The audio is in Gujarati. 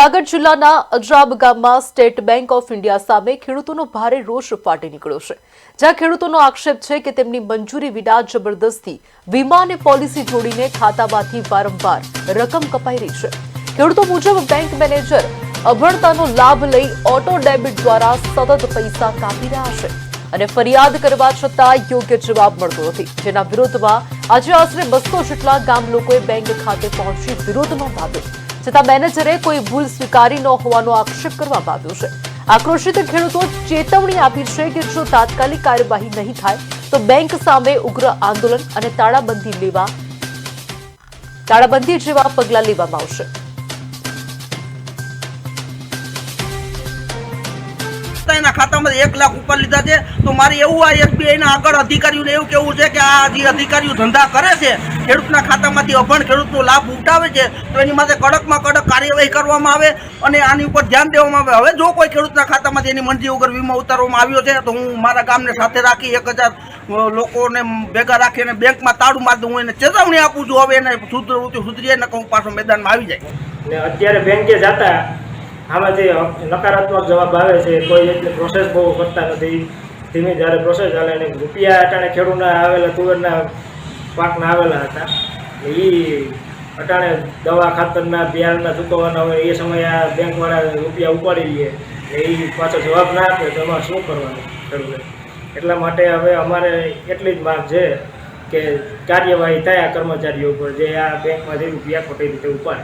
જૂનાગઢ જિલ્લાના અજરાબ ગામમાં સ્ટેટ બેંક ઓફ ઇન્ડિયા સામે ખેડૂતોનો ભારે રોષ ફાટી નીકળ્યો છે, જ્યાં ખેડૂતોનો આક્ષેપ છે કે તેમની મંજૂરી વિના જબરદસ્તી વીમા અને પોલિસી જોડીને ખાતામાંથી વારંવાર રકમ કપાઈ રહી છે। ખેડૂતો મુજબ બેંક મેનેજર અભણતાનો લાભ લઈ ઓટો ડેબિટ દ્વારા સતત પૈસા કાપી રહ્યા છે અને ફરિયાદ કરવા છતાં યોગ્ય જવાબ મળતો નથી, જેના વિરોધમાં આજે આશરે 200 જેટલા ગામ લોકોએ બેંક ખાતે પહોંચી વિરોધ નોંધાવ્યો, છતાં મેનેજરે કોઈ ભૂલ સ્વીકારી ન હોવાનો આક્ષેપ કરવામાં આવ્યો છે। આક્રોશિત ખેડૂતો ચેતવણી આપી છે કે જો તાત્કાલિક કાર્યવાહી નહીં થાય તો બેંક સામે ઉગ્ર આંદોલન અને તાળાબંધી જેવા પગલાં લેવામાં આવશે। એના ખાતામાં 1 લાખ ઉપર લીધા છે તો મારે એવું આ SBI ના આગળ અધિકારીઓને એવું કહેવું છે કે આ જે અધિકારીઓ ધંધા કરે છે, ખેડૂતના ખાતામાંથી અભણ ખેડૂતનો લાભ ઉઠાવે છે તો એની માટે કડકમાં કડક કાર્યવાહી કરવામાં આવે અને આની ઉપર ધ્યાન દેવામાં આવે। હવે જો કોઈ ખેડૂતના ખાતામાંથી એની મંજૂરી વગર વીમા ઉતારવામાં આવ્યો છે તો હું મારા ગામને સાથે રાખી 1000 લોકોને ભેગા રાખી અને બેંકમાં તાળું મારી દઉં, હું એને ચેતવણી આપું છું। હવે એને સુધરીએ ને હું પાછો મેદાનમાં આવી જાય। અત્યારે બેંકે જતા આમાં જે નકારાત્મક જવાબ આવે છે, કોઈ એટલે પ્રોસેસ બહુ કરતા નથી, ધીમે જ્યારે પ્રોસેસ ચાલે અને રૂપિયા અટાણે ખેડૂતના આવેલા તુવેરના પાકના આવેલા હતા એ અટાણે દવા ખાતરના બિયારણના ચૂકવવાના હોય એ સમયે આ બેંકવાળા રૂપિયા ઉપાડી લે એ પાછો જવાબ ના આપે તો એમાં શું કરવાનું ખેડૂતે। એટલા માટે હવે અમારે એટલી જ માંગ છે કે કાર્યવાહી થાય કર્મચારીઓ ઉપર જે આ બેંકમાંથી રૂપિયા ખોટી રીતે ઉપાડે।